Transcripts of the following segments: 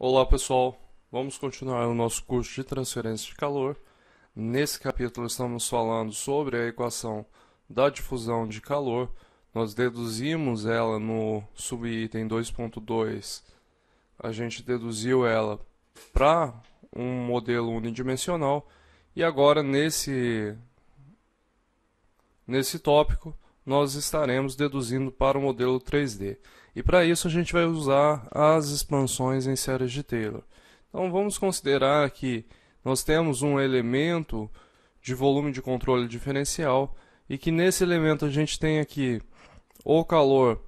Olá pessoal, vamos continuar o nosso curso de transferência de calor. Nesse capítulo estamos falando sobre a equação da difusão de calor. Nós deduzimos ela no subitem 2.2. A gente deduziu ela para um modelo unidimensional e agora nesse tópico nós estaremos deduzindo para o modelo 3D. E para isso a gente vai usar as expansões em séries de Taylor. Então vamos considerar que nós temos um elemento de volume de controle diferencial e que nesse elemento a gente tem aqui o calor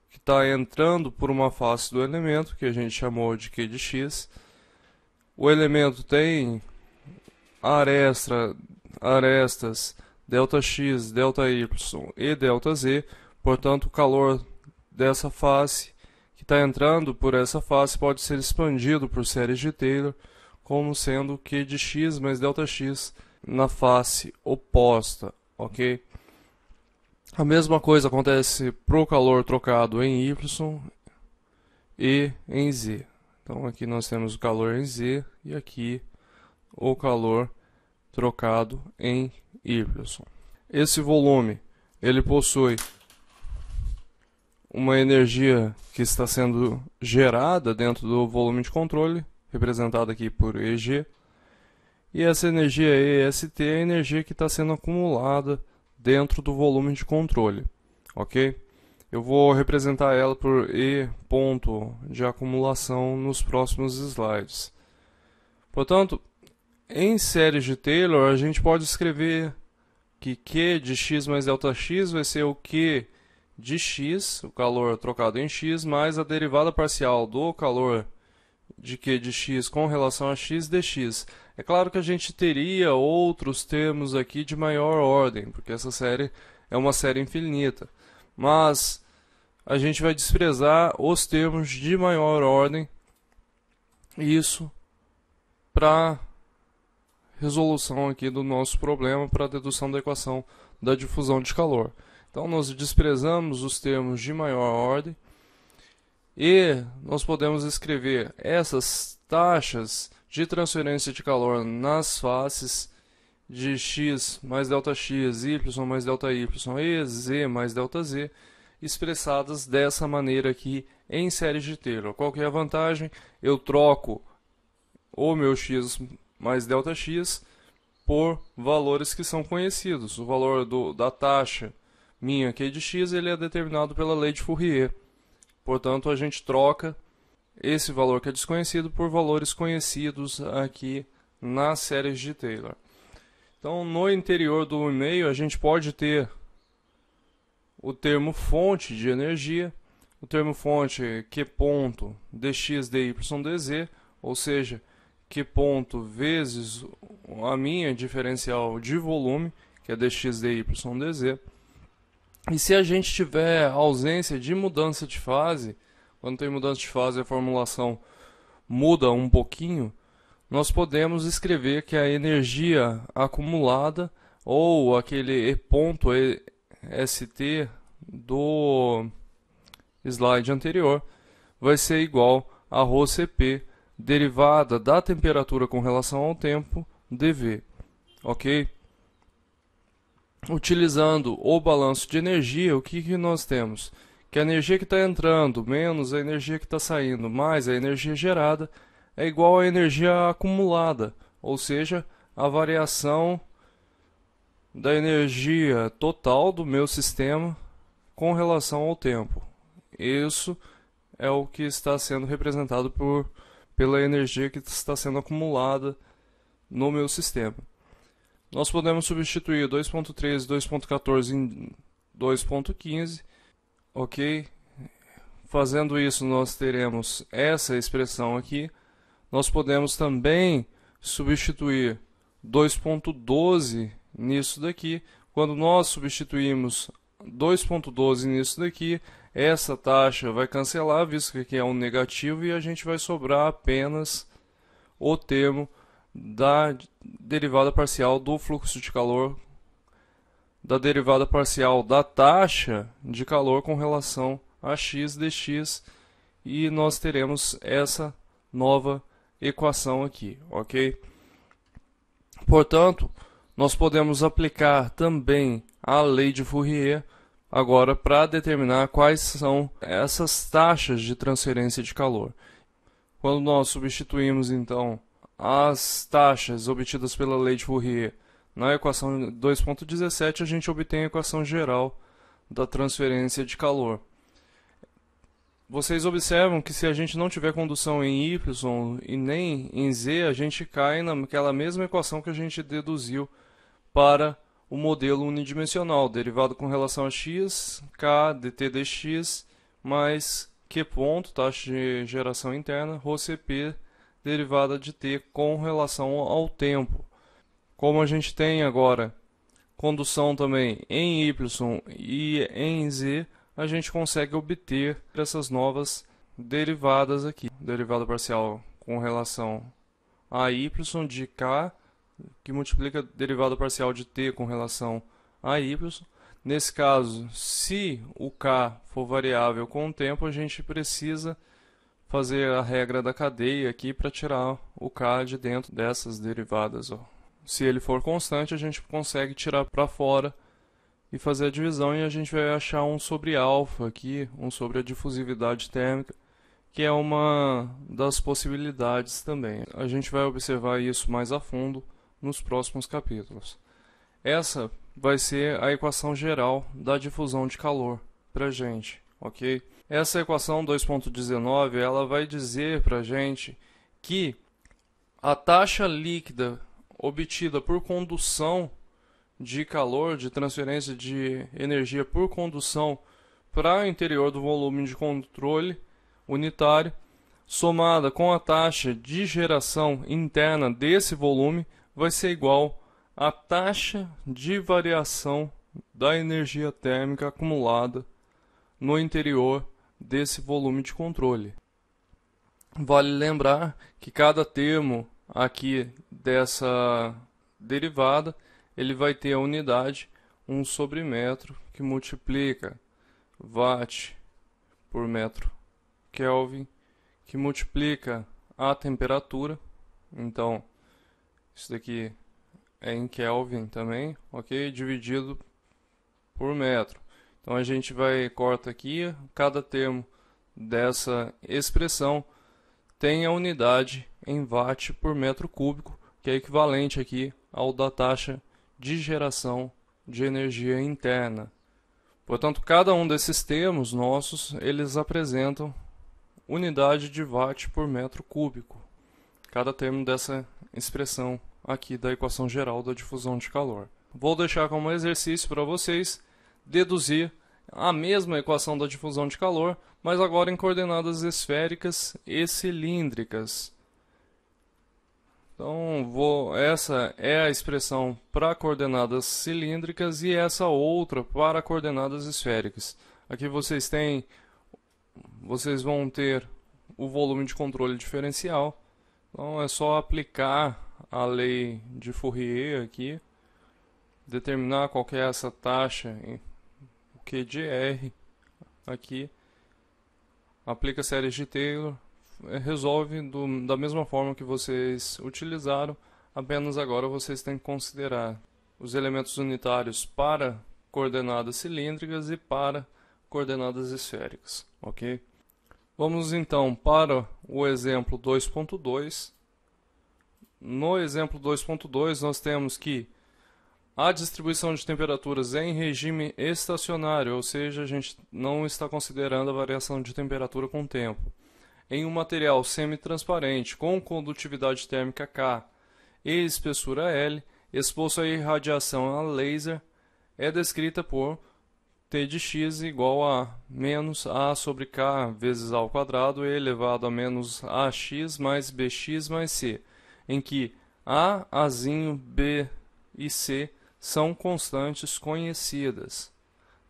que está entrando por uma face do elemento, que a gente chamou de Q de x. O elemento tem arestas ΔX, ΔY e ΔZ, portanto o calor dessa face que está entrando por essa face pode ser expandido por séries de Taylor como sendo Q de x mais ΔX na face oposta, ok? A mesma coisa acontece para o calor trocado em Y e em Z. Então aqui nós temos o calor em Z e aqui o calor trocado em Y. Esse volume ele possui uma energia que está sendo gerada dentro do volume de controle, representada aqui por EG, e essa energia EST é a energia que está sendo acumulada dentro do volume de controle, ok? Eu vou representar ela por E ponto de acumulação nos próximos slides. Portanto, em séries de Taylor, a gente pode escrever que Q de x mais ΔX vai ser o Q de x, o calor trocado em x, mais a derivada parcial do calor de Q de x com relação a x dx. É claro que a gente teria outros termos aqui de maior ordem, porque essa série é uma série infinita. Mas a gente vai desprezar os termos de maior ordem, isso para resolução aqui do nosso problema, para a dedução da equação da difusão de calor. Então nós desprezamos os termos de maior ordem e nós podemos escrever essas taxas de transferência de calor nas faces de x mais ΔX, y mais ΔY e z mais ΔZ, expressadas dessa maneira aqui em séries de Taylor. Qual que é a vantagem? Eu troco o meu x mais ΔX por valores que são conhecidos. O valor da taxa minha Q de x ele é determinado pela lei de Fourier. Portanto, a gente troca esse valor que é desconhecido por valores conhecidos aqui nas séries de Taylor. Então, no interior do e-mail, a gente pode ter o termo fonte de energia, o termo fonte Q ponto dx, dy, dz, ou seja, Q ponto vezes a minha diferencial de volume, que é dx, dy, dz. E se a gente tiver ausência de mudança de fase, quando tem mudança de fase a formulação muda um pouquinho, nós podemos escrever que a energia acumulada, ou aquele E ponto ST do slide anterior, vai ser igual a ρCp, derivada da temperatura com relação ao tempo, dV. Ok? Utilizando o balanço de energia, o que nós temos? Que a energia que está entrando menos a energia que está saindo mais a energia gerada é igual à energia acumulada, ou seja, a variação da energia total do meu sistema com relação ao tempo. Isso é o que está sendo representado pela energia que está sendo acumulada no meu sistema. Nós podemos substituir 2.13 e 2.14 em 2.15, ok? Fazendo isso, nós teremos essa expressão aqui. Nós podemos também substituir 2.12 nisso daqui. Quando nós substituímos 2.12 nisso daqui, essa taxa vai cancelar, visto que aqui é um negativo, e a gente vai sobrar apenas o termo da derivada parcial do fluxo de calor, da derivada parcial da taxa de calor com relação a x dx, e nós teremos essa nova equação aqui, ok? Portanto, nós podemos aplicar também a lei de Fourier agora para determinar quais são essas taxas de transferência de calor. Quando nós substituímos então as taxas obtidas pela lei de Fourier na equação 2.17, a gente obtém a equação geral da transferência de calor. Vocês observam que se a gente não tiver condução em Y e nem em Z, a gente cai naquela mesma equação que a gente deduziu para o modelo unidimensional, derivado com relação a x, k dt dx, mais q ponto, taxa de geração interna, ρ Cp, derivada de t com relação ao tempo. Como a gente tem agora condução também em Y e em Z, a gente consegue obter essas novas derivadas aqui. Derivada parcial com relação a y de k, que multiplica a derivada parcial de t com relação a y. Nesse caso, se o k for variável com o tempo, a gente precisa fazer a regra da cadeia aqui para tirar o k de dentro dessas derivadas. Se ele for constante, a gente consegue tirar para fora e fazer a divisão, e a gente vai achar 1 sobre alfa aqui, 1 sobre a difusividade térmica, que é uma das possibilidades também. A gente vai observar isso mais a fundo nos próximos capítulos. Essa vai ser a equação geral da difusão de calor para a gente, ok? Essa equação 2.19, ela vai dizer para a gente que a taxa líquida obtida por condução de calor, de transferência de energia por condução para o interior do volume de controle unitário, somada com a taxa de geração interna desse volume, vai ser igual à taxa de variação da energia térmica acumulada no interior desse volume de controle. Vale lembrar que cada termo aqui dessa derivada ele vai ter a unidade 1 sobre metro, que multiplica watt por metro Kelvin, que multiplica a temperatura. Então, isso daqui é em Kelvin também, ok? Dividido por metro. Então, a gente corta aqui, cada termo dessa expressão tem a unidade em watt por metro cúbico, que é equivalente aqui ao da taxa de geração de energia interna. Portanto, cada um desses termos nossos, eles apresentam unidade de watt por metro cúbico. Cada termo dessa expressão aqui da equação geral da difusão de calor. Vou deixar como exercício para vocês deduzir a mesma equação da difusão de calor, mas agora em coordenadas esféricas e cilíndricas. Então, essa é a expressão para coordenadas cilíndricas e essa outra para coordenadas esféricas. Aqui vocês vão ter o volume de controle diferencial. Então, é só aplicar a lei de Fourier aqui, determinar qual que é essa taxa, o Q de R aqui, aplica séries de Taylor, resolve da mesma forma que vocês utilizaram, apenas agora vocês têm que considerar os elementos unitários para coordenadas cilíndricas e para coordenadas esféricas, ok? Vamos então para o exemplo 2.2. No exemplo 2.2 nós temos que a distribuição de temperaturas é em regime estacionário, ou seja, a gente não está considerando a variação de temperatura com o tempo. Em um material semitransparente com condutividade térmica K e espessura L, exposto à irradiação a laser, é descrita por T de x igual a menos A sobre K vezes A ao quadrado e elevado a menos AX mais BX mais C, em que A, Azinho, B e C são constantes conhecidas.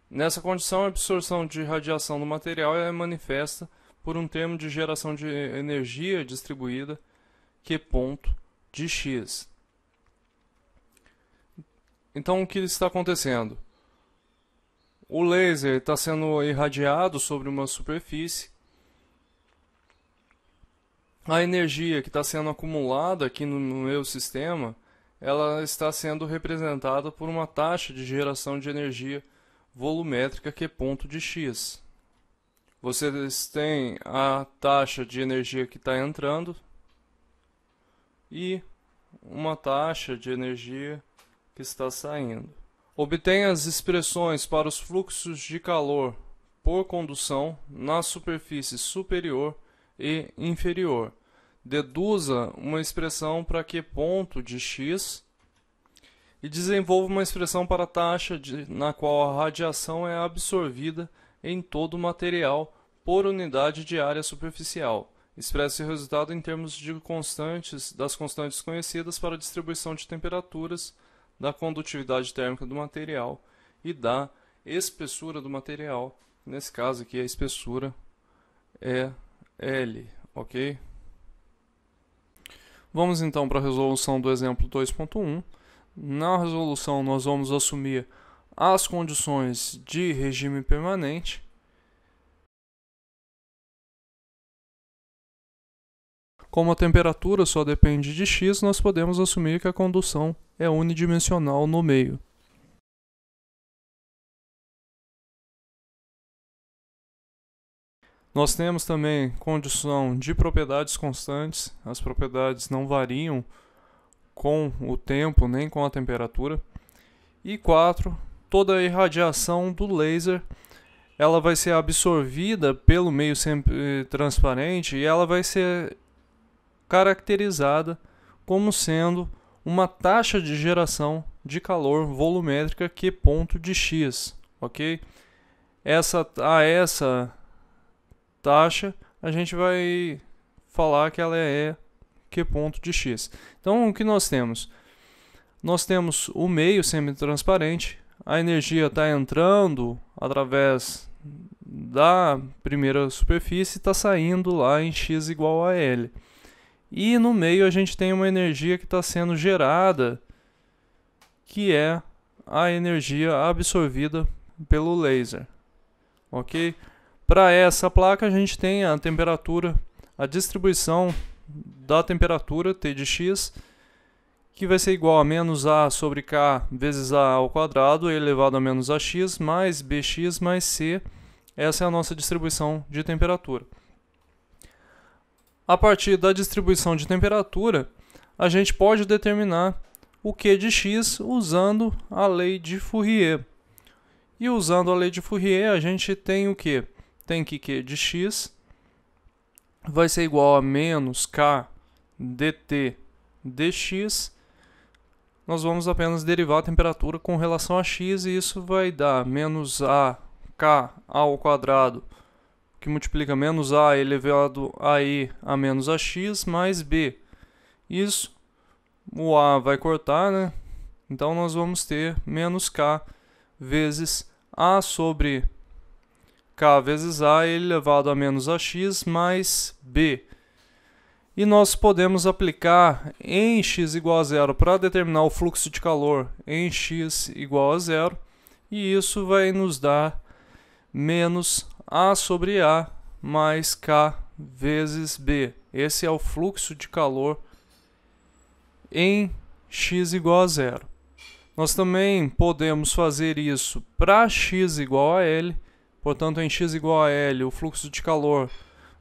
Nessa condição, a absorção de radiação do material é manifesta por um termo de geração de energia distribuída Q ponto de x. Então, o que está acontecendo? O laser está sendo irradiado sobre uma superfície A energia que está sendo acumulada aqui no meu sistema, ela está sendo representada por uma taxa de geração de energia volumétrica que é ponto de x. Vocês têm a taxa de energia que está entrando e uma taxa de energia que está saindo. Obtenha as expressões para os fluxos de calor por condução na superfície superior e inferior. Deduza uma expressão para Q ponto de x e desenvolva uma expressão para a taxa na qual a radiação é absorvida em todo o material por unidade de área superficial. Expresse o resultado em termos de das constantes conhecidas para a distribuição de temperaturas, da condutividade térmica do material e da espessura do material. Nesse caso aqui, a espessura é L, ok? Vamos então para a resolução do exemplo 2.1. Na resolução, nós vamos assumir as condições de regime permanente. Como a temperatura só depende de x, nós podemos assumir que a condução é unidimensional no meio. Nós temos também condição de propriedades constantes. As propriedades não variam com o tempo nem com a temperatura. E 4. Toda a irradiação do laser ela vai ser absorvida pelo meio sempre transparente e ela vai ser caracterizada como sendo uma taxa de geração de calor volumétrica Q ponto de x, ok? Essa taxa a gente vai falar que ela é Q ponto de x. Então o que nós temos? Nós temos o meio semi-transparente, a energia está entrando através da primeira superfície e está saindo lá em x igual a L. E no meio a gente tem uma energia que está sendo gerada, que é a energia absorvida pelo laser. Ok? Para essa placa a gente tem a temperatura, a distribuição da temperatura T de x, que vai ser igual a menos A sobre K vezes A ao quadrado elevado a menos AX mais BX mais C. Essa é a nossa distribuição de temperatura. A partir da distribuição de temperatura, a gente pode determinar o Q de x usando a lei de Fourier. E usando a lei de Fourier, a gente tem o quê? Tem que Q de x vai ser igual a menos K dt dx. Nós vamos apenas derivar a temperatura com relação a x e isso vai dar menos a k ao quadrado, que multiplica menos a elevado a e a menos ax mais b. Isso, o a vai cortar, né? Então nós vamos ter menos k vezes a sobre k vezes a elevado a menos ax mais b. E nós podemos aplicar em x igual a zero para determinar o fluxo de calor em x igual a zero. E isso vai nos dar menos a sobre a mais k vezes b. Esse é o fluxo de calor em x igual a zero. Nós também podemos fazer isso para x igual a L. Portanto, em x igual a L, o fluxo de calor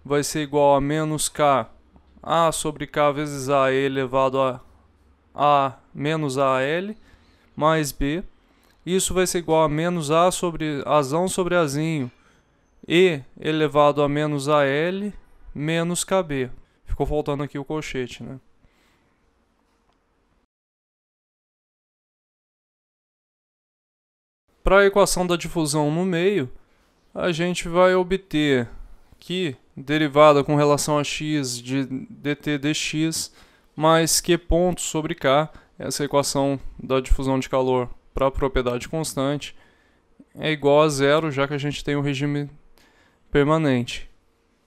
vai ser igual a menos k a sobre k vezes a elevado a menos AL mais b. Isso vai ser igual a menos a sobre azão sobre azinho e elevado a menos AL menos kb. Ficou faltando aqui o colchete, né? Para a equação da difusão no meio, a gente vai obter que derivada com relação a x de dt dx mais q ponto sobre k, essa equação da difusão de calor para a propriedade constante, é igual a zero, já que a gente tem o regime permanente.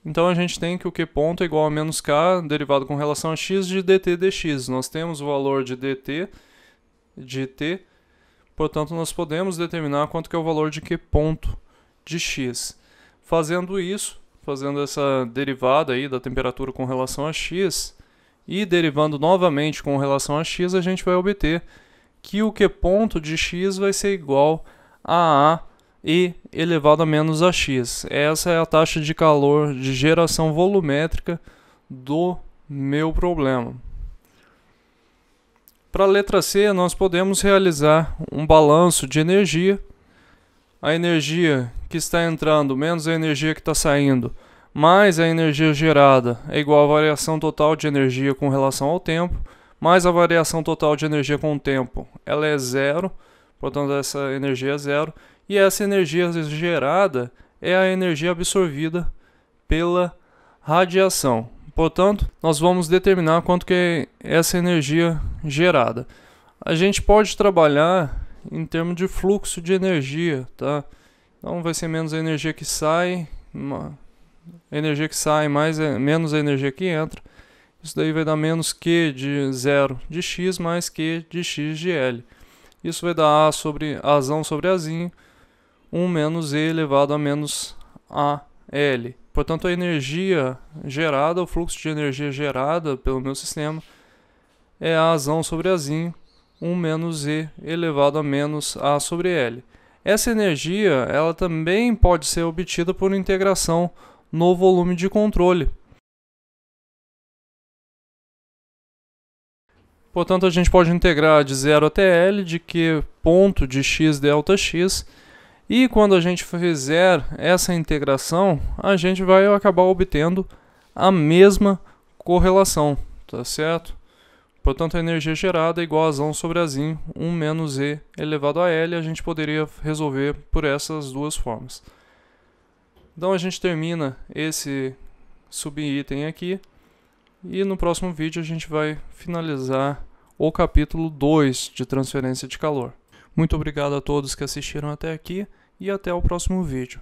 Então a gente tem que o q ponto é igual a menos k derivado com relação a x de dt dx. Nós temos o valor de dt de t, portanto nós podemos determinar quanto que é o valor de q ponto de x. Fazendo isso, fazendo essa derivada aí da temperatura com relação a x e derivando novamente com relação a x, a gente vai obter que o Q ponto de x vai ser igual a E elevado a menos AX. Essa é a taxa de calor de geração volumétrica do meu problema. Para a letra C, nós podemos realizar um balanço de energia. A energia que está entrando menos a energia que está saindo, mais a energia gerada, é igual à variação total de energia com relação ao tempo, mais a variação total de energia com o tempo. Ela é zero, portanto essa energia é zero. E essa energia gerada é a energia absorvida pela radiação. Portanto, nós vamos determinar quanto que é essa energia gerada. A gente pode trabalhar em termos de fluxo de energia, tá? Então vai ser menos a energia que sai, menos a energia que entra. Isso daí vai dar menos Q de 0 de x mais Q de x de L. Isso vai dar Azão sobre Azinho, 1 menos E elevado a menos AL. Portanto, a energia gerada, o fluxo de energia gerada pelo meu sistema é Azão sobre Azinho, 1 menos E elevado a menos A sobre L. Essa energia ela também pode ser obtida por integração no volume de controle. Portanto, a gente pode integrar de 0 até L de Q ponto de x delta x. E quando a gente fizer essa integração, a gente vai acabar obtendo a mesma correlação, tá certo? Portanto, a energia gerada é igual a Azão sobre Azinho, 1 menos E elevado a L. A gente poderia resolver por essas duas formas. Então, a gente termina esse subitem aqui. E no próximo vídeo a gente vai finalizar o capítulo 2 de transferência de calor. Muito obrigado a todos que assistiram até aqui e até o próximo vídeo.